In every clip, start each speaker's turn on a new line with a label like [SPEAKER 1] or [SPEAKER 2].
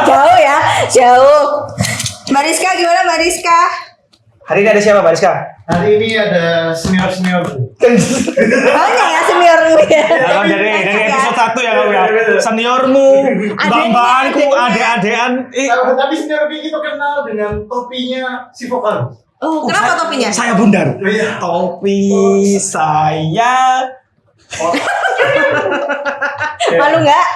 [SPEAKER 1] Jauh ya, jauh. Mbak Rizka gimana Mbak Rizka?
[SPEAKER 2] Hari ini ada siapa Mbak Rizka?
[SPEAKER 3] Hari ini ada senior.
[SPEAKER 1] Banyak ya seniormu ya.
[SPEAKER 2] Dari episode 1 ya kamu ya. Seniormu, bang-bangku, adek-adean.
[SPEAKER 3] Tapi senior itu kenal dengan topinya si vokal.
[SPEAKER 1] Oh, kenapa topinya?
[SPEAKER 2] Saya bundar.
[SPEAKER 3] Iya.
[SPEAKER 2] Topi saya.
[SPEAKER 1] Malu nggak?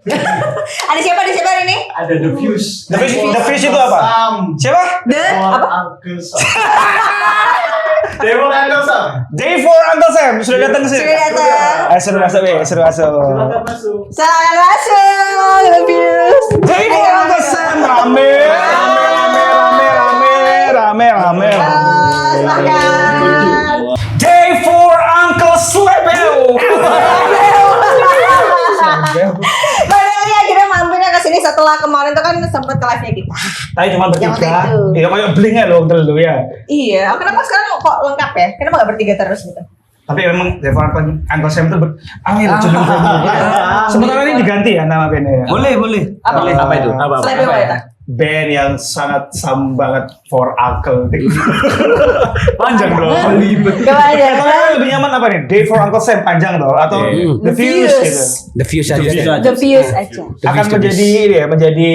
[SPEAKER 1] Ada siapa hari ini?
[SPEAKER 3] Ada The Fuse.
[SPEAKER 2] The Fuse itu apa? Siapa?
[SPEAKER 1] Apa?
[SPEAKER 3] Uncle Sam. Devil Uncle Sam.
[SPEAKER 2] Day for Uncle Sam sudah datang ke sini.
[SPEAKER 1] Sudah datang.
[SPEAKER 2] Seru masuk.
[SPEAKER 3] Silakan masuk.
[SPEAKER 1] Selamat masuk. The Fuse.
[SPEAKER 2] Day for Uncle Sam rame.
[SPEAKER 1] Silakan.
[SPEAKER 2] Day for Uncle Slebel.
[SPEAKER 1] Padahal akhirnya mampirnya ke sini setelah kemarin tuh kan sempat ke live-nya kita.
[SPEAKER 2] Tapi cuma bertiga.
[SPEAKER 1] Yang itu.
[SPEAKER 2] Iya kayak bling ya loh dulu ya.
[SPEAKER 1] Iya, kenapa sekarang kok lengkap ya? Kenapa nggak bertiga terus gitu?
[SPEAKER 2] Tapi memang Day for Uncle Sam itu angin cuma. Sementara ini diganti ya nama bandnya.
[SPEAKER 4] Boleh. Apa itu?
[SPEAKER 1] Slebel ya?
[SPEAKER 2] Band yang sangat sam banget for Uncle. Panjang dong.
[SPEAKER 1] Kebanyakan.
[SPEAKER 2] Tapi lebih nyaman apa nih? Day for Uncle Sam panjang dong atau The Fuse gitu.
[SPEAKER 4] The Fuse aja.
[SPEAKER 1] The Fuse aja.
[SPEAKER 2] Akan menjadi ini ya, menjadi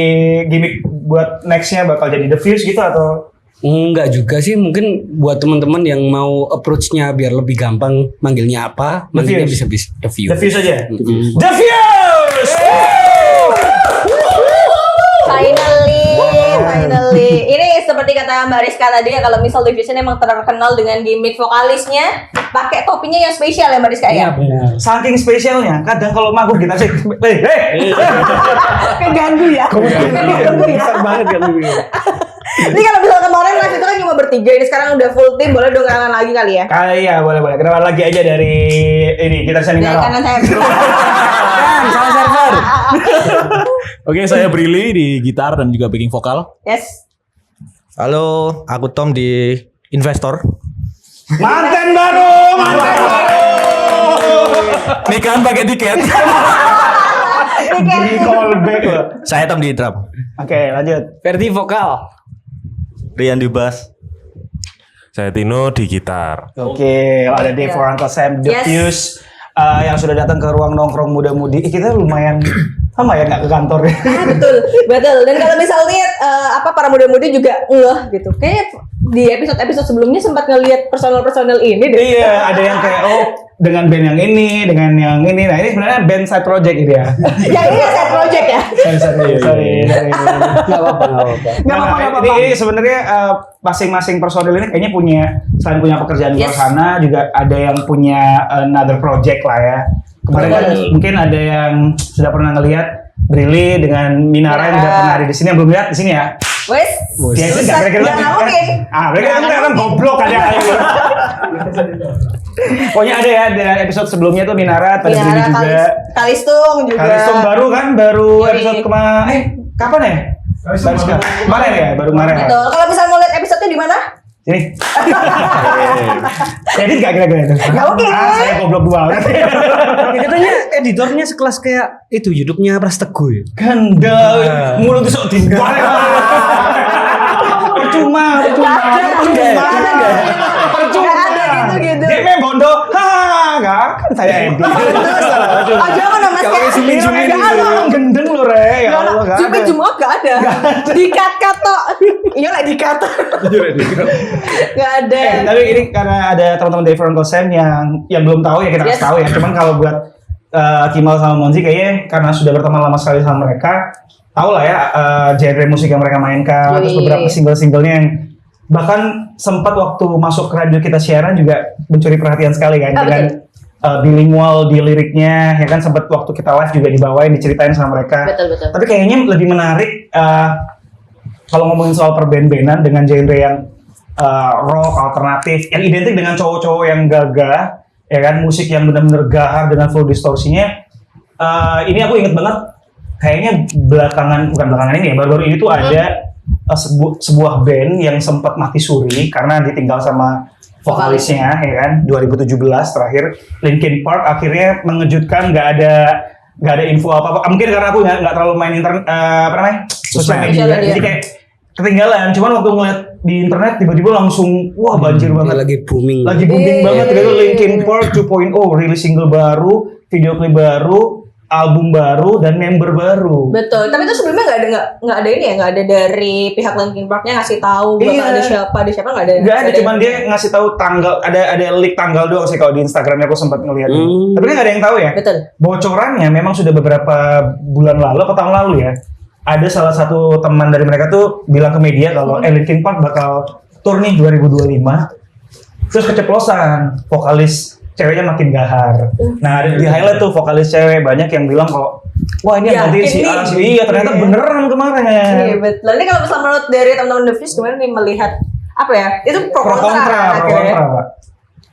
[SPEAKER 2] gimmick buat nextnya bakal jadi The Fuse gitu atau
[SPEAKER 4] Enggak juga sih, mungkin buat teman-teman yang mau approach-nya biar lebih gampang manggilnya apa, manggilnya bisa The Fuse.
[SPEAKER 2] The Fuse aja. The Fuse.
[SPEAKER 1] Finally. Ini seperti kata Mbak Rizka tadi ya, kalau misal The Fuse ini emang terkenal dengan gimmick vokalisnya pakai topinya yang spesial ya Mbak Rizka ya.
[SPEAKER 4] Iya benar.
[SPEAKER 2] Saking spesialnya, kadang kalau manggung kita sih,
[SPEAKER 1] Keganggu ya.
[SPEAKER 4] Besar banget kan ini.
[SPEAKER 1] Ini kalau misal kemarin live itu kan cuma bertiga, ini sekarang udah full tim, boleh dong kenalan lagi kali ya?
[SPEAKER 2] Iya boleh. Kenalan lagi aja dari ini kita sini
[SPEAKER 1] Dari kanan saya.
[SPEAKER 4] Salah server.
[SPEAKER 5] Oke, saya Brili di gitar dan juga backing vokal.
[SPEAKER 1] Yes.
[SPEAKER 6] Halo, aku Tom di Investor.
[SPEAKER 2] Manten baru.
[SPEAKER 6] Nikahan pakai tiket.
[SPEAKER 2] Jadi callback loh.
[SPEAKER 6] Saya Tom di drum.
[SPEAKER 2] Oke, lanjut.
[SPEAKER 4] Verdi vokal.
[SPEAKER 6] Rian di bass.
[SPEAKER 5] Saya Tino di gitar.
[SPEAKER 2] Oke, ada Day for Uncle Sam, The
[SPEAKER 1] Yes.
[SPEAKER 2] Fuse yang sudah datang ke ruang nongkrong muda-mudi. Kita lumayan sama ya nggak ke kantor ya.
[SPEAKER 1] Betul. Dan kalau misal lihat para muda-mudi juga gitu. Kayak di episode sebelumnya sempat ngelihat personel ini deh.
[SPEAKER 2] Iya, ada yang kayak dengan band yang ini, dengan yang ini. Nah, ini sebenarnya band side project gitu ya.
[SPEAKER 1] Yang ini side project ya.
[SPEAKER 2] Sorry.
[SPEAKER 4] Enggak apa-apa.
[SPEAKER 2] Ini sebenarnya masing-masing personil ini kayaknya punya selain punya pekerjaan di luar
[SPEAKER 1] Yes.
[SPEAKER 2] sana juga ada yang punya another project lah ya. Kemarin kan mungkin ada yang sudah pernah ngelihat Brili dengan Minara yang udah pernah ada di sini, yang belum lihat di sini ya.
[SPEAKER 1] Wes.
[SPEAKER 2] Ya itu nggak kira-kira
[SPEAKER 1] Nggak mungkin.
[SPEAKER 2] mereka kan goblok ada gitu. Pokoknya ada episode sebelumnya tuh Minara, tadi Brili juga.
[SPEAKER 1] Kalistung juga.
[SPEAKER 2] Kalistung baru
[SPEAKER 1] Yoi.
[SPEAKER 2] episode kapan ya? Kemarin ya, baru kemarin.
[SPEAKER 1] Betul. Kalau misal mau lihat episode-nya di mana?
[SPEAKER 2] Sini. Jadi nggak kira-kira itu?
[SPEAKER 1] Nggak mungkin.
[SPEAKER 2] Saya goblok banget.
[SPEAKER 4] Katanya editornya sekelas kayak itu YouTube-nya Pras Teguh ya.
[SPEAKER 2] Ganda, mulut tuh sok dibalik. Percuma.
[SPEAKER 1] Gitu.
[SPEAKER 2] Dia main bondo. Nggak akan saya edit.
[SPEAKER 1] Oh, jangan dong Mas.
[SPEAKER 2] Jangan gendeng lu Re. Ya Allah, nggak
[SPEAKER 1] Cuma
[SPEAKER 2] ada.
[SPEAKER 1] cuma gak ada. Di-cut tok. Iya lah di-cut. Gak ada.
[SPEAKER 2] Tapi ini karena ada teman-teman dari Front Sam yang belum tahu ya kita kasih
[SPEAKER 1] Yes.
[SPEAKER 2] tahu ya. Cuman kalau buat Kimal sama Monzi kayaknya karena sudah berteman lama sekali sama mereka, tahu lah ya genre musik yang mereka mainkan, terus beberapa single-singlenya yang bahkan sempat waktu masuk ke radio kita siaran juga mencuri perhatian sekali kan dengan bilingual di liriknya ya kan, sempat waktu kita live juga dibawain diceritain sama mereka.
[SPEAKER 1] Betul.
[SPEAKER 2] Tapi kayaknya lebih menarik kalau ngomongin soal perband-bandan dengan genre yang rock alternatif yang identik dengan cowok-cowok yang gagah ya kan, musik yang benar-benar gahar dengan full distorsinya. Ini aku inget banget kayaknya bukan belakangan ini ya, baru-baru ini tuh ada sebuah band yang sempat mati suri karena ditinggal sama vokalisnya ya kan, 2017 terakhir. Linkin Park akhirnya mengejutkan, nggak ada nggak ada info apa-apa. Mungkin karena aku nggak terlalu main internet, sosial media.
[SPEAKER 1] Sosial media.
[SPEAKER 2] Jadi kayak ketinggalan. Cuman waktu ngeliat di internet tiba-tiba langsung wah banjir
[SPEAKER 4] Dia
[SPEAKER 2] banget.
[SPEAKER 4] lagi booming.
[SPEAKER 2] Lagi booming banget. Tiba-tiba Linkin Park 2.0 rilis single baru, video klip baru, album baru dan member baru.
[SPEAKER 1] Betul, tapi itu sebelumnya nggak ada ini ya, nggak ada dari pihak Linkin Park-nya ngasih tahu bakal
[SPEAKER 2] Iya.
[SPEAKER 1] ada siapa nggak ada.
[SPEAKER 2] Nggak ada, cuman dia ngasih tahu tanggal, ada leak tanggal doang sih kalau di Instagramnya aku sempat ngeliat. Tapi kan nggak ada yang tahu ya.
[SPEAKER 1] Betul.
[SPEAKER 2] Bocorannya memang sudah beberapa bulan lalu atau tahun lalu ya. Ada salah satu teman dari mereka tuh bilang ke media kalau Linkin Park bakal tour nih 2025. Terus keceplosan, vokalis ceweknya makin gahar. Nah, ada di highlight tuh vokalis cewek banyak yang bilang kalau wah ini yang gantiin si A, si iya ternyata beneran kemarin.
[SPEAKER 1] Iya betul. Ini kalau misalnya menurut dari teman-teman The Fuse gimana nih melihat apa ya? Itu pro kontra akhirnya.
[SPEAKER 2] Pak.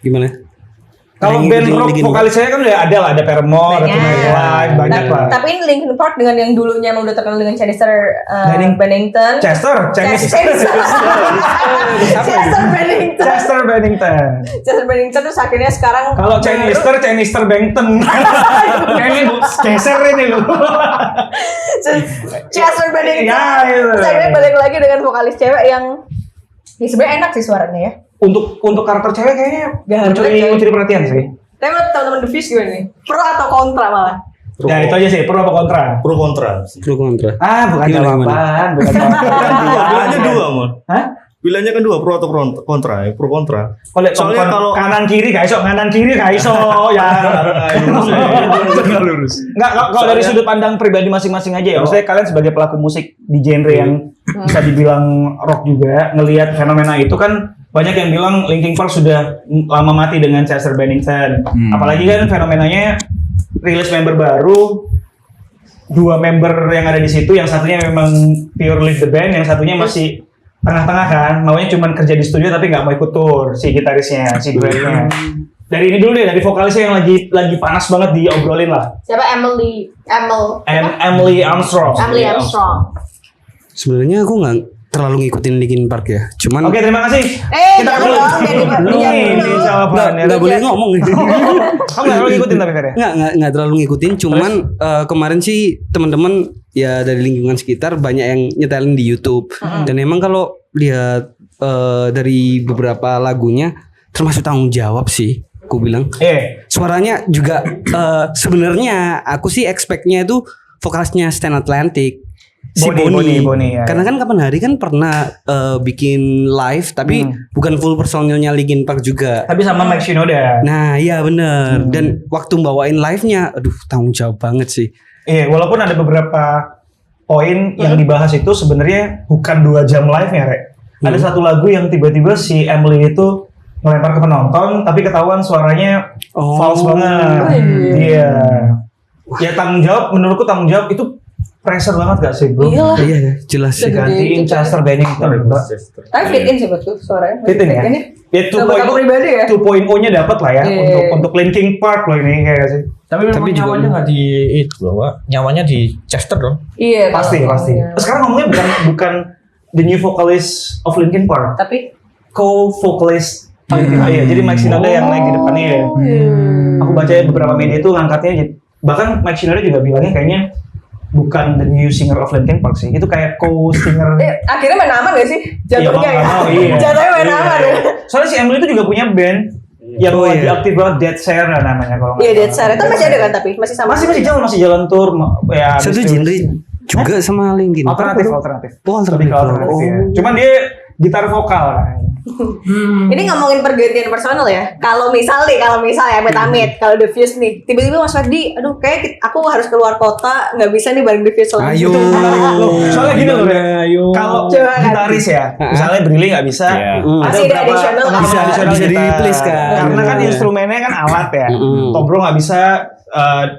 [SPEAKER 4] Gimana?
[SPEAKER 2] Kalau band rock vokalis saya kan udah ada lah, ada Paramore, ada Tonight Live, banyak lah.
[SPEAKER 1] Tapi ini Linkin Park dengan yang dulunya emang udah terkenal dengan Chester Bennington.
[SPEAKER 2] Chester Bennington.
[SPEAKER 1] Chester Bennington terus akhirnya sekarang
[SPEAKER 2] Kalau Chester Bennington. Kayaknya geser ini loh.
[SPEAKER 1] Chester Bennington.
[SPEAKER 2] Ya, itu.
[SPEAKER 1] Terus akhirnya balik lagi dengan vokalis cewek yang ya sebenarnya enak sih suaranya ya.
[SPEAKER 2] Untuk karakter cewek kayaknya mencuri perhatian sih.
[SPEAKER 1] Tapi menurut teman-teman The Fuse gimana nih? Pro atau kontra malah?
[SPEAKER 2] Ya itu aja sih, pro apa kontra?
[SPEAKER 6] Pro kontra.
[SPEAKER 4] Pro kontra.
[SPEAKER 2] Bukan
[SPEAKER 4] Gimana,
[SPEAKER 2] jawaban, bukan
[SPEAKER 6] Pilihannya dua, Mon.
[SPEAKER 2] Hah?
[SPEAKER 6] Pilihannya kan dua, pro atau kontra, pro kontra. Soalnya kalau
[SPEAKER 2] kanan kiri gak iso, ya.
[SPEAKER 6] lurus.
[SPEAKER 2] Enggak, kalau dari sudut pandang pribadi masing-masing aja ya. Maksudnya kalian sebagai pelaku musik di genre yang bisa dibilang rock juga, ngelihat fenomena itu kan banyak yang bilang Linkin Park sudah lama mati dengan Chester Bennington. Apalagi kan fenomenanya rilis member baru, 2 member yang ada di situ, yang satunya memang pure lead the band, yang satunya masih tengah-tengah kan, maunya cuma kerja di studio tapi nggak mau ikut tour si gitarisnya, si duetnya. Dari ini dulu deh, dari vokalisnya yang lagi panas banget diobrolin lah.
[SPEAKER 1] Siapa? Emily
[SPEAKER 2] Armstrong.
[SPEAKER 4] Sebenarnya aku nggak terlalu ngikutin Linkin Park ya. Cuman
[SPEAKER 2] Oke, terima kasih.
[SPEAKER 1] Jangan dong,
[SPEAKER 2] Ini jawabannya.
[SPEAKER 4] nggak boleh ngomong.
[SPEAKER 2] Kamu nggak terlalu ngikutin tapi Fer ya?
[SPEAKER 4] Nggak terlalu ngikutin. Cuman kemarin sih teman-teman ya dari lingkungan sekitar banyak yang nyetelin di YouTube. Dan emang kalau lihat dari beberapa lagunya termasuk tanggung jawab sih. Aku bilang. Suaranya juga sebenarnya aku sih expect-nya itu vokalisnya Stan Atlantic. Si Bonnie ya. Karena kan kapan hari kan pernah bikin live tapi bukan full personilnya Linkin Park juga.
[SPEAKER 2] Tapi sama Mike Shinoda.
[SPEAKER 4] Nah, iya bener. Dan waktu bawain live-nya, aduh tanggung jawab banget sih.
[SPEAKER 2] Iya, walaupun ada beberapa poin yang dibahas itu sebenarnya bukan 2 jam live-nya, Rek. Ada satu lagu yang tiba-tiba si Emily itu ngelempar ke penonton, tapi ketahuan suaranya false banget. Iya. Ya tanggung jawab, menurutku tanggung jawab itu pressure banget gak sih bro?
[SPEAKER 4] Iya, jelas sih.
[SPEAKER 2] Gantiin Chester Bennington.
[SPEAKER 1] Tapi fit in sih buatku suaranya.
[SPEAKER 2] Fit in ya? Ya 2.0-nya dapat lah ya untuk Linkin Park loh ini kayak sih.
[SPEAKER 6] Tapi memang nyawanya nggak di itu loh, Pak. Nyawanya di Chester dong.
[SPEAKER 1] Iya.
[SPEAKER 2] Pasti. Sekarang ngomongnya bukan the new vocalist of Linkin Park,
[SPEAKER 1] Tapi
[SPEAKER 2] co-vocalist. Iya, jadi Mike Shinoda yang naik di depannya ya. Aku baca beberapa media itu ngangkatnya, bahkan Mike Shinoda juga bilangnya kayaknya bukan the new singer of Linkin Park sih, itu kayak co-singer.
[SPEAKER 1] Akhirnya main aman gak sih? Jatuhnya ya?
[SPEAKER 2] Iya.
[SPEAKER 1] Jatuhnya main aman ya?
[SPEAKER 2] Soalnya si Emily itu juga punya band yang lagi aktif banget, Dead Sarah namanya kalau nggak
[SPEAKER 1] Iya,
[SPEAKER 2] salah.
[SPEAKER 1] Dead Sarah itu masih ada kan tapi? Masih sama?
[SPEAKER 2] Masih jalan tour ya.
[SPEAKER 4] Satu genre juga sama Linkin Park.
[SPEAKER 2] Alternatif.
[SPEAKER 4] Alternatif.
[SPEAKER 2] Ya. Cuman dia gitar vokal.
[SPEAKER 1] Ini ngomongin pergantian personal ya. Kalau misal ya amit-amit, kalau The Fuse nih, tiba-tiba Mas Ferdi, aduh kayak aku harus keluar kota, nggak bisa nih bareng The Fuse lagi.
[SPEAKER 4] Ayo.
[SPEAKER 2] Soalnya gini loh, kalau gitaris ya, misalnya Brili nggak bisa,
[SPEAKER 1] Masih ada additional
[SPEAKER 2] additional
[SPEAKER 4] bisa
[SPEAKER 2] gitar.
[SPEAKER 4] di-replace kan.
[SPEAKER 2] Karena kan instrumennya kan alat ya. Tobro nggak bisa,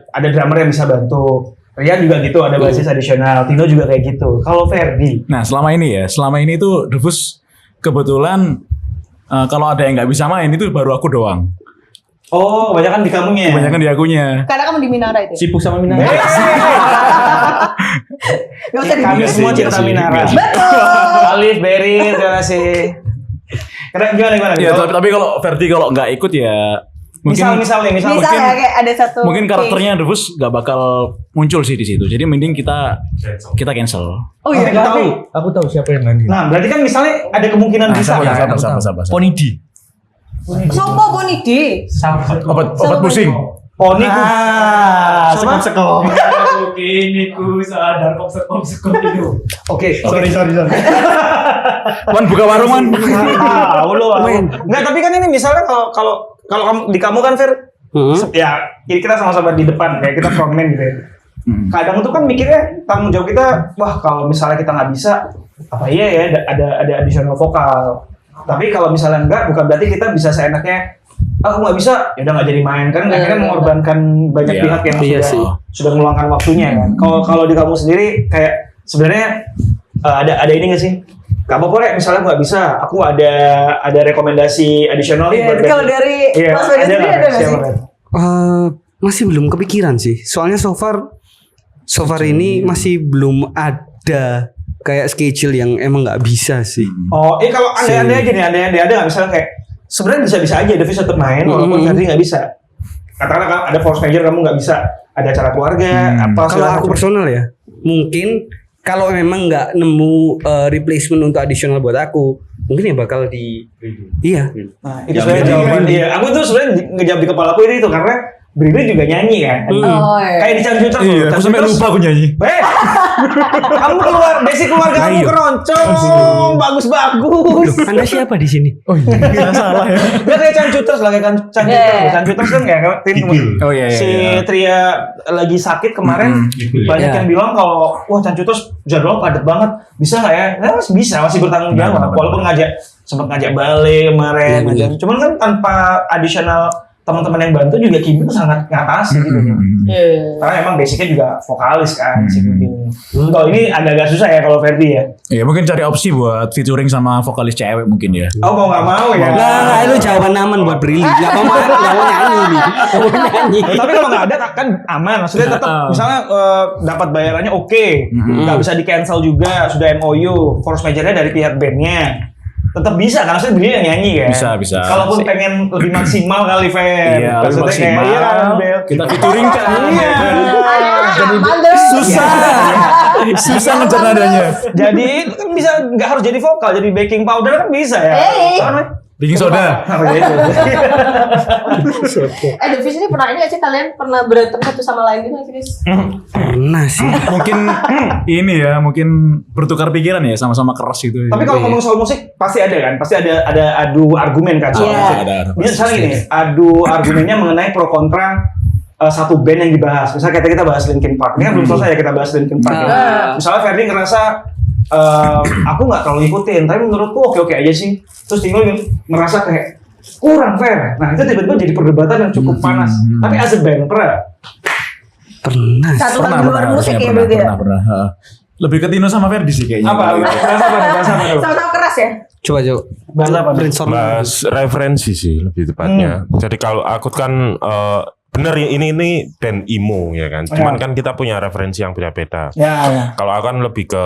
[SPEAKER 2] ada drummer yang bisa bantu. Rian juga gitu, ada basis additional. Tino juga kayak gitu. Kalau Ferdi,
[SPEAKER 5] Nah selama ini tuh The Fuse kebetulan kalau ada yang nggak bisa main itu baru aku doang.
[SPEAKER 2] oh kebanyakan di kamunya.
[SPEAKER 5] Kebanyakan di akunya.
[SPEAKER 1] Karena kamu di Minara itu.
[SPEAKER 6] Sibuk sama Minang.
[SPEAKER 1] Gak usah
[SPEAKER 2] Kami
[SPEAKER 1] di
[SPEAKER 2] semua
[SPEAKER 5] Enggak
[SPEAKER 2] cinta
[SPEAKER 5] sih,
[SPEAKER 2] Minara.
[SPEAKER 5] enggak sih.
[SPEAKER 1] Betul.
[SPEAKER 2] Alif, Berry, terima kasih. Gimana?
[SPEAKER 5] Ya, tapi kalau Ferdi kalau nggak ikut ya
[SPEAKER 2] Misal nih.
[SPEAKER 1] Misal ya kayak ada satu
[SPEAKER 5] Mungkin karakternya Rufus gak bakal muncul sih di situ. Jadi mending kita cancel.
[SPEAKER 1] Oh iya.
[SPEAKER 6] Aku tahu siapa yang ganti.
[SPEAKER 2] Nah, berarti kan misalnya ada kemungkinan bisa kan?
[SPEAKER 5] Sabar.
[SPEAKER 6] Ponidi.
[SPEAKER 1] Sopo Bonidi?
[SPEAKER 5] Obat pusing.
[SPEAKER 2] Poni
[SPEAKER 3] Sekop.
[SPEAKER 2] Ini ku sadar kok sekop itu. Oke, sorry.
[SPEAKER 5] Wan buka warung Wan.
[SPEAKER 2] Enggak, tapi kan ini misalnya kalau kamu di kamu kan Fer, ya kita sama-sama di depan kayak kita frontman gitu ya. Kadang tuh kan mikirnya tanggung jawab kita, wah kalau misalnya kita nggak bisa, apa iya ya ada additional vokal. Tapi kalau misalnya enggak, bukan berarti kita bisa seenaknya, aku nggak bisa, ya udah nggak jadi main kan? Akhirnya mengorbankan banyak pihak yang sudah meluangkan waktunya kan. Kalau di kamu sendiri kayak sebenarnya ada ini nggak sih? Gak apa-apa misalnya nggak bisa, aku ada rekomendasi additional nih.
[SPEAKER 1] Kalau dari Mas Ferdi sendiri ada nggak sih?
[SPEAKER 4] Masih belum kepikiran sih. Soalnya so far ini masih belum ada kayak schedule yang emang nggak bisa sih.
[SPEAKER 2] Oh, kalau andai-andai aja nih, andai-andai ada nggak misalnya kayak sebenarnya bisa-bisa aja Devis tetap main walaupun Ferdi nggak bisa. Katakanlah ada force major kamu nggak bisa, ada acara keluarga apa.
[SPEAKER 4] Kalau aku personal ya, mungkin kalau memang nggak nemu replacement untuk additional buat aku, mungkin ya bakal Iya.
[SPEAKER 2] Nah, itu sebenarnya jawaban dia. Aku tuh sebenarnya ngejawab di kepala aku itu karena Brili juga nyanyi kan.
[SPEAKER 1] Oh, iya.
[SPEAKER 2] Kayak di Cancuter.
[SPEAKER 5] Iya, aku sampai lupa aku nyanyi.
[SPEAKER 2] Kamu basic keluarga kamu keroncong, bagus-bagus.
[SPEAKER 4] Anda siapa di sini?
[SPEAKER 5] Oh iya, nggak salah ya.
[SPEAKER 2] Dia kayak Cancuter lah, kayak Cancuter kan kayak tim
[SPEAKER 5] Oh iya.
[SPEAKER 2] si Tria lagi sakit kemarin banyak yang bilang kalau wah Cancuter jadwal padat banget, bisa nggak ya? Masih bertanggung jawab walaupun sempat ngajak balik kemarin. Cuman kan tanpa additional teman-teman yang bantu juga Kimi tuh sangat ngatasi gitu. Karena emang basicnya juga vokalis kan si Kimi. Kalau ini agak-agak susah ya kalau Ferdi ya.
[SPEAKER 5] Iya mungkin cari opsi buat featuring sama vokalis cewek mungkin ya.
[SPEAKER 2] Oh mau nggak mau ya?
[SPEAKER 4] Nah, itu jawaban aman buat Brili. Nggak mau nyanyi nih. Nggak mau nyanyi.
[SPEAKER 2] Tapi kalau nggak ada kan aman. Maksudnya tetap misalnya dapat bayarannya oke, nggak bisa di cancel juga, sudah MOU, force majornya dari pihak bandnya. Tetap bisa kan, maksudnya Brili yang nyanyi kan?
[SPEAKER 5] Bisa.
[SPEAKER 2] Kalaupun pengen lebih maksimal kali Fer.
[SPEAKER 5] Iya, lebih maksimal.
[SPEAKER 2] Iya kan, Bel?
[SPEAKER 5] Kita featuring kan.
[SPEAKER 2] Iya.
[SPEAKER 5] Jadi susah ngejar nadanya.
[SPEAKER 2] Jadi kan bisa nggak harus jadi vokal, jadi baking powder kan bisa ya.
[SPEAKER 5] Baking soda.
[SPEAKER 1] Devis ini pernah ini nggak sih kalian pernah berantem satu sama lain gitu nggak sih, Devis?
[SPEAKER 4] Pernah sih.
[SPEAKER 5] Mungkin ini ya, mungkin bertukar pikiran ya, sama-sama keras gitu.
[SPEAKER 2] Tapi kalau ngomong soal musik pasti ada kan, pasti ada adu argumen kan soalnya.
[SPEAKER 5] Ada.
[SPEAKER 2] Misalnya ini, adu argumennya mengenai pro kontra satu band yang dibahas. Misalnya kita bahas Linkin Park. Ini kan belum selesai ya kita bahas Linkin Park. Ya. Misalnya Ferdi ngerasa aku nggak terlalu ikutin, tapi menurutku oke aja sih. Terus Tino merasa kayak kurang fair. Nah itu tiba-tiba jadi perdebatan yang cukup panas. Tapi as a band
[SPEAKER 4] Pernah.
[SPEAKER 1] Satu lagu luar musik ya berarti ya?
[SPEAKER 5] Pernah. Lebih ke Tino sama Ferdi sih kayaknya.
[SPEAKER 2] Bahasa apa?
[SPEAKER 1] Sama-sama keras ya?
[SPEAKER 4] Coba.
[SPEAKER 2] Bahasa apa?
[SPEAKER 4] Brainstorm.
[SPEAKER 7] Bahas referensi sih lebih tepatnya. Jadi kalau aku kan bener ini band emo ya kan. Cuman kan kita punya referensi yang beda-beda.
[SPEAKER 2] Ya.
[SPEAKER 7] Kalau aku kan lebih ke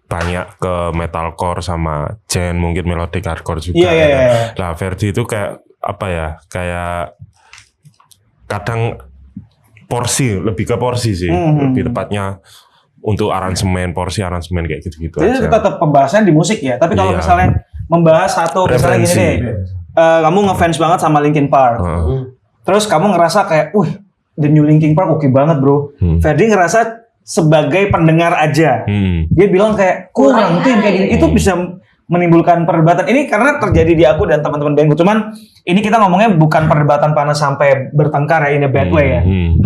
[SPEAKER 7] banyak ke metalcore sama genre mungkin melodic hardcore juga.
[SPEAKER 2] Iya.
[SPEAKER 7] Lah Ferdi itu kayak apa ya? Kayak kadang lebih ke porsi sih. Lebih tepatnya untuk aransemen kayak gitu-gitu
[SPEAKER 2] Jadi
[SPEAKER 7] aja.
[SPEAKER 2] tetap pembahasan di musik ya. Tapi kalau misalnya membahas satu misalnya gini deh. Kamu ngefans banget sama Linkin Park. Terus kamu ngerasa kayak, the new Linkin Park oke banget bro. Ferdi ngerasa sebagai pendengar aja. Dia bilang kayak kurang tim kayak gini. Itu bisa menimbulkan perdebatan. Ini karena terjadi di aku dan teman-teman bandku. Cuman ini kita ngomongnya bukan perdebatan panas sampai bertengkar ya in a bad way ya.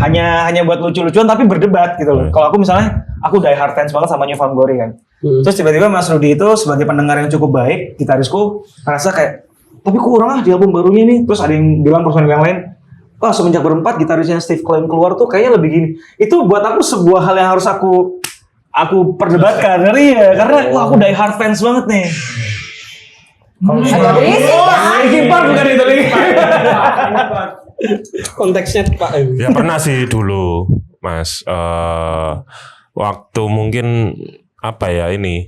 [SPEAKER 2] Hanya buat lucu-lucuan tapi berdebat gitu loh. Kalau aku misalnya aku die hard fans banget sama New Found Glory kan. Terus tiba-tiba Mas Rudi itu sebagai pendengar yang cukup baik, gitarisku ngerasa kayak tapi kurang di album barunya nih. Terus ada yang bilang personil yang lain, semenjak berempat gitarisnya Steve Klein keluar tuh kayaknya lebih gini. Itu buat aku sebuah hal yang harus aku perdebatkan. Karena aku die hard fans banget nih. Linkin Park bukan itu lagi.
[SPEAKER 4] Konteksnya Pak.
[SPEAKER 7] Ya pernah sih dulu Mas. Waktu mungkin apa ya ini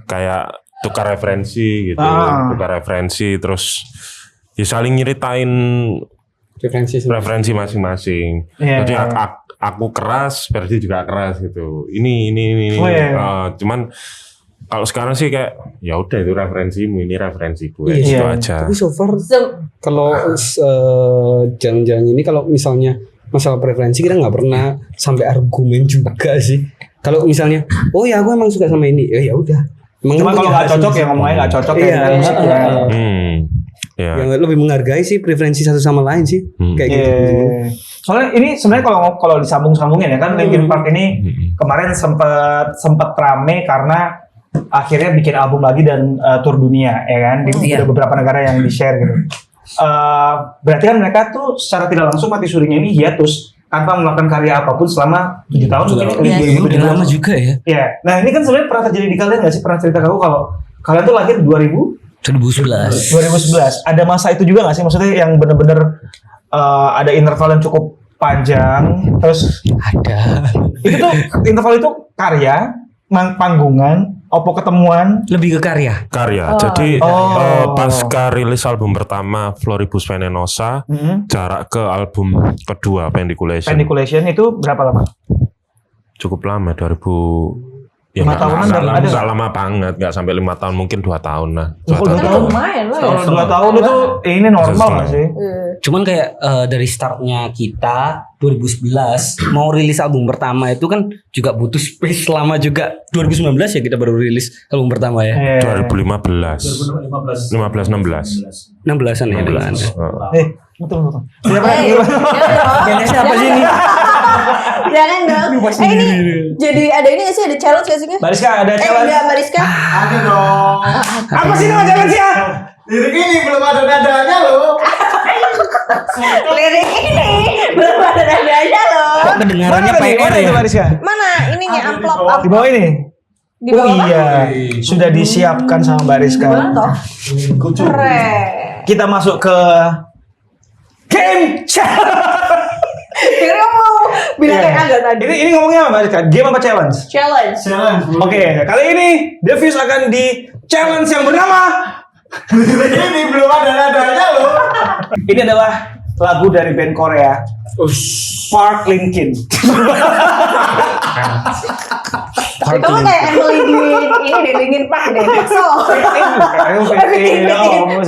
[SPEAKER 7] kayak tukar referensi gitu. Tukar referensi terus ya saling nyeritain referensi masing-masing.
[SPEAKER 2] Iya.
[SPEAKER 7] Jadi aku keras, Ferdi juga keras gitu. Ini.
[SPEAKER 2] Oh, iya.
[SPEAKER 7] Cuman kalau sekarang sih kayak ya udah itu referensimu, ini referensiku,
[SPEAKER 4] Iya.
[SPEAKER 7] itu aja.
[SPEAKER 4] Tapi so far kalau jalan-jalan ini kalau misalnya masalah preferensi kita nggak pernah sampai argumen juga sih. Kalau misalnya, oh ya aku emang suka sama ini, ya udah.
[SPEAKER 2] Cuma kalau nggak cocok ya ngomongnya nggak cocok ya.
[SPEAKER 7] Ya.
[SPEAKER 4] Yang lebih menghargai sih preferensi satu sama lain sih, kayak gitu.
[SPEAKER 2] Soalnya ini sebenarnya kalau disambung-sambungin ya kan Linkin Park ini kemarin sempat rame karena akhirnya bikin album lagi dan tour dunia ya kan ada beberapa negara yang di-share gitu. Berarti kan mereka tuh secara tidak langsung mati surinya ini hiatus tanpa melakukan karya apapun selama 7 tahun mungkin.
[SPEAKER 6] Udah lama juga ya.
[SPEAKER 2] Iya. Nah ini kan sebenarnya pernah terjadi di kalian nggak sih? Pernah cerita ke aku kalau kalian tuh lahir
[SPEAKER 6] 2011.
[SPEAKER 2] 2011. Ada masa itu juga nggak sih? Maksudnya yang bener-bener ada interval yang cukup panjang. Terus
[SPEAKER 6] Ada.
[SPEAKER 2] itu tuh interval itu karya, panggungan, opo ketemuan.
[SPEAKER 6] Lebih ke karya.
[SPEAKER 7] Karya. Jadi pasca rilis album pertama Floribus Venenosa, jarak ke album kedua Pendiculation.
[SPEAKER 2] Pendiculation itu berapa lama?
[SPEAKER 7] Cukup lama 2000. Ya
[SPEAKER 2] 5 tahunan ada
[SPEAKER 7] nggak lama banget, nggak sampai 5 tahun, mungkin 2 tahun lah. 2
[SPEAKER 2] Oh,
[SPEAKER 7] tahun.
[SPEAKER 1] Kan lumayan lah ya.
[SPEAKER 2] Kalau 2 tahun itu ini normal nggak sih?
[SPEAKER 6] Cuman kayak dari startnya kita 2011 mau rilis album pertama itu kan juga butuh space lama juga. 2019 ya kita baru rilis album pertama ya.
[SPEAKER 7] 2015. 16.
[SPEAKER 6] 16-an ya.
[SPEAKER 7] 16.
[SPEAKER 2] Betul.
[SPEAKER 6] Siapa sih ini?
[SPEAKER 1] Jangan dong. Ini jadi ada ini nggak sih? Ada challenge nggak sih?
[SPEAKER 2] Bariska ada challenge.
[SPEAKER 1] Enggak, Mariska.
[SPEAKER 3] Ada dong.
[SPEAKER 2] Apa sih nama challenge ya?
[SPEAKER 3] Lirik ini belum ada nadanya loh.
[SPEAKER 1] Lirik ini belum ada nadanya loh.
[SPEAKER 6] Kok kedengarannya PR
[SPEAKER 2] Mana
[SPEAKER 6] ya?
[SPEAKER 2] itu Bariska?
[SPEAKER 1] Mana ininya amplop
[SPEAKER 2] Di bawah ini.
[SPEAKER 1] Di
[SPEAKER 2] Oh
[SPEAKER 1] bawah.
[SPEAKER 2] iya, sudah disiapkan sama Bariska.
[SPEAKER 1] Gimana toh? Keren.
[SPEAKER 2] Kita masuk ke game challenge.
[SPEAKER 1] Kira mau bilang kayak agak tadi.
[SPEAKER 2] Ini ngomongnya apa Bariska? Game apa challenge?
[SPEAKER 1] Challenge.
[SPEAKER 2] Oke, kali ini Devius akan di challenge yang bernama
[SPEAKER 3] Lirik ini belum ada nadanya loh.
[SPEAKER 2] ini adalah lagu dari band Korea Park Linkin.
[SPEAKER 1] Kamu kayak Emily di ini Linkin Park deh. So.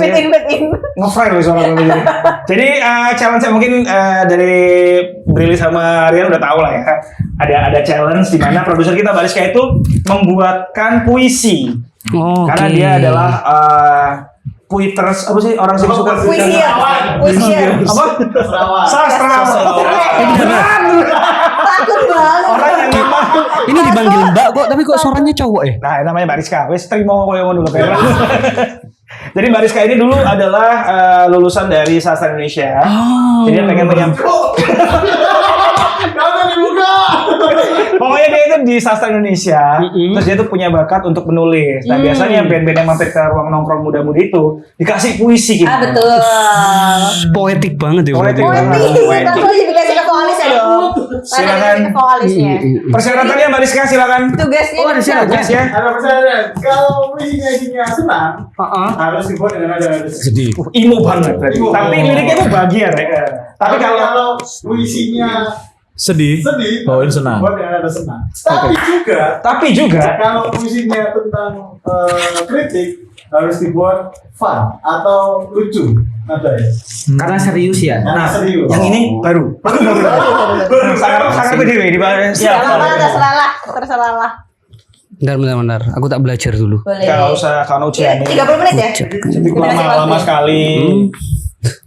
[SPEAKER 1] Fit in.
[SPEAKER 2] Nge-fry loh suara gue. Jadi challenge mungkin dari Brili sama Rian udah tahu lah ya. Ada challenge di mana produser kita Bariska itu membuatkan puisi.
[SPEAKER 6] Oh,
[SPEAKER 2] Karena dia adalah puiters apa sih orang sih suka
[SPEAKER 1] Puisier.
[SPEAKER 2] apa? Sastrawan.
[SPEAKER 1] Takut banget.
[SPEAKER 2] Orang yang memang
[SPEAKER 6] ini dipanggil Mbak kok, tapi kok suaranya cowok ya?
[SPEAKER 2] nah namanya Bariska. Wes terima koyo dulu kan. Jadi Bariska ini dulu adalah lulusan dari sastra Indonesia. Jadi dia pengen
[SPEAKER 3] Kamu dibuka.
[SPEAKER 2] pokoknya dia itu di sastra Indonesia, terus dia tuh punya bakat untuk menulis. Nah biasanya band-band yang mampir ke ruang nongkrong muda-mudi itu dikasih puisi gitu.
[SPEAKER 1] Betul.
[SPEAKER 6] Poetik banget ya.
[SPEAKER 2] Poetik
[SPEAKER 6] berarti.
[SPEAKER 2] banget.
[SPEAKER 1] Langsung aja dikasih ke vokalis ya dong.
[SPEAKER 2] Silakan.
[SPEAKER 1] Ke vokalisnya.
[SPEAKER 2] Persyaratannya Bariska silakan.
[SPEAKER 1] Tugasnya.
[SPEAKER 6] Oh, ada syarat.
[SPEAKER 2] Tugas ya.
[SPEAKER 3] Ada persyaratan. Kalau puisinya senang, harus dibuat dengan nada sedih.
[SPEAKER 6] Sedih.
[SPEAKER 2] Imo banget.
[SPEAKER 3] Imo.
[SPEAKER 2] Tapi liriknya tuh bahagia ya. Tapi kalau
[SPEAKER 3] puisinya
[SPEAKER 5] Sedih. Bawain senang.
[SPEAKER 3] dibuat dengan nada senang. Tapi juga kalau puisinya tentang kritik harus dibuat fun atau lucu nadanya.
[SPEAKER 6] Karena serius ya.
[SPEAKER 3] Nah, serius.
[SPEAKER 2] yang ini baru. Sangat berdiri di bawah.
[SPEAKER 1] Terserah lah.
[SPEAKER 6] Bentar. Aku tak belajar dulu.
[SPEAKER 1] Boleh.
[SPEAKER 2] Gak usah karena ujian ini.
[SPEAKER 1] 30 menit ya?
[SPEAKER 2] Lama sekali.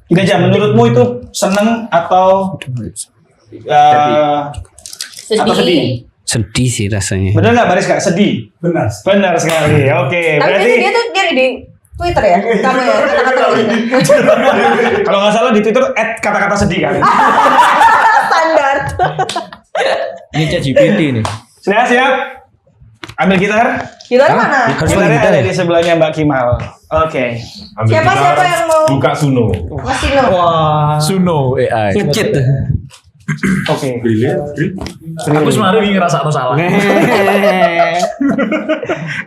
[SPEAKER 2] Gini aja, menurutmu itu seneng atau atau sedih?
[SPEAKER 6] Sedih sih rasanya.
[SPEAKER 2] Bener nggak Bariska? Sedih?
[SPEAKER 3] Benar.
[SPEAKER 2] Benar sekali. Oke,
[SPEAKER 1] Tapi
[SPEAKER 2] berarti
[SPEAKER 1] dia tuh di Twitter ya? Kamu ya? Kata-kata gitu.
[SPEAKER 2] kalau nggak salah di Twitter @kata-kata sedih kan.
[SPEAKER 1] Standar.
[SPEAKER 6] Ini ChatGPT nih.
[SPEAKER 2] Sudah siap? Ambil gitar.
[SPEAKER 1] Gitar mana?
[SPEAKER 6] Harus
[SPEAKER 2] Gitarnya
[SPEAKER 6] pakai gitar
[SPEAKER 2] ada
[SPEAKER 6] ya?
[SPEAKER 2] di sebelahnya Mbak Kimal. Oke.
[SPEAKER 7] Ambil
[SPEAKER 1] Siapa
[SPEAKER 7] gitar,
[SPEAKER 1] yang mau?
[SPEAKER 7] buka Suno.
[SPEAKER 1] Mas Tino.
[SPEAKER 5] Suno AI.
[SPEAKER 6] Ngecit.
[SPEAKER 2] Oke.
[SPEAKER 5] Aku sebenarnya ingin ngerasa no salah.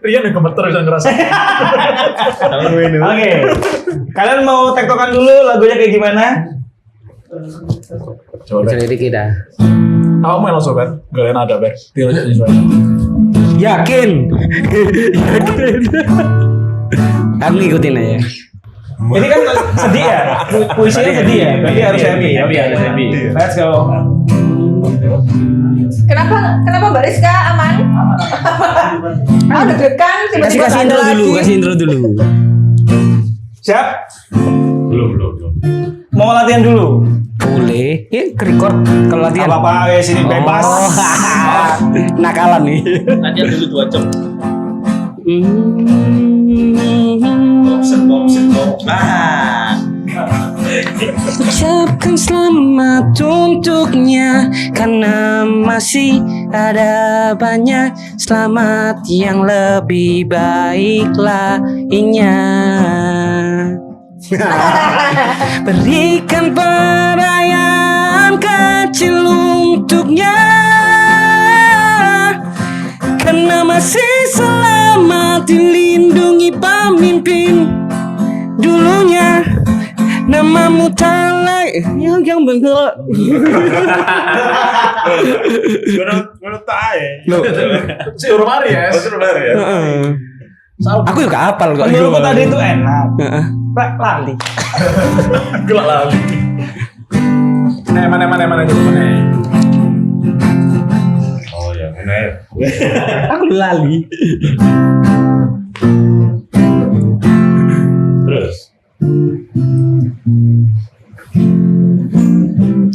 [SPEAKER 5] Rian udah gemeter bisa ngerasa.
[SPEAKER 2] Oke. Kalian mau tektokan dulu lagunya kayak gimana?
[SPEAKER 5] Coba Ber.
[SPEAKER 6] Lirik kita.
[SPEAKER 5] Aku mau langsung Ber. Kalian ada Ber. Tinggal aja sesuai.
[SPEAKER 6] Yakin. Yakin. Aku ngikutin aja.
[SPEAKER 2] Ini kan sedih ya? Puisinya sedih ya? Berarti harus happy. Oke. Let's go.
[SPEAKER 1] Kenapa Mbak Rizka aman? Ah deg-degan tiba-tiba
[SPEAKER 6] Kasih intro
[SPEAKER 1] ada
[SPEAKER 6] dulu,
[SPEAKER 1] lagi.
[SPEAKER 6] kasih intro dulu.
[SPEAKER 2] Siap?
[SPEAKER 7] Belum.
[SPEAKER 2] Mau latihan dulu?
[SPEAKER 6] Boleh. Ya, record kalau latihan.
[SPEAKER 2] Apa-apa, ya sini bebas.
[SPEAKER 6] Oh, nakalan nih.
[SPEAKER 3] Latihan dulu 2 jam.
[SPEAKER 6] Ucapkan selamat untuknya karena masih ada banyak selamat yang lebih baik lainnya. Berikan perayaan kecil untuknya karena masih selamat dilindungi pemimpin dulunya. Namamu tak lagi yang bener.
[SPEAKER 7] Menurut tae.
[SPEAKER 5] Si Urmari ya.
[SPEAKER 6] Aku juga hafal kok.
[SPEAKER 2] Menurutku tadi itu enak.
[SPEAKER 6] Heeh.
[SPEAKER 2] Lali.
[SPEAKER 5] Gelak lagi. Mana dulu mana.
[SPEAKER 7] Oh ya, benar.
[SPEAKER 6] Aku lali.
[SPEAKER 7] Terus.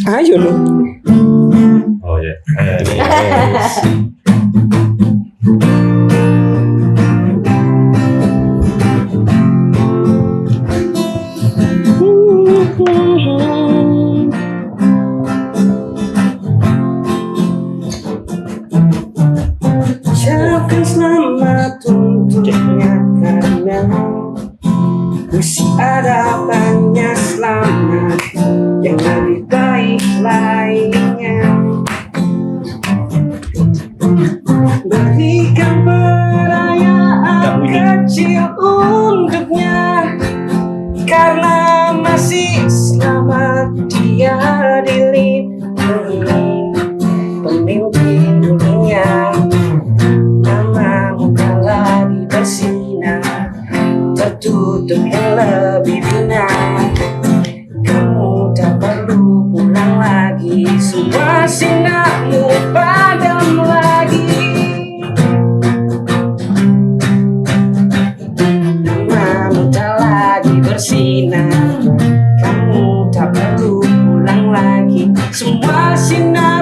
[SPEAKER 6] Ayo lo.
[SPEAKER 7] Oh ya.
[SPEAKER 6] Ucapkan selamat untuknya karena masih ada banyak selamat yang lebih baik lainnya. Berikan perayaan kecil untuknya karena masih selamat dia dilindungi pemimpin dunia. Namamu tak lagi bersinar tertutup yang lebih bina. Kamu tak perlu pulang lagi, semua sinarmu padam lagi. Namamu tak lagi bersinar, kamu tak perlu pulang lagi, semua sinar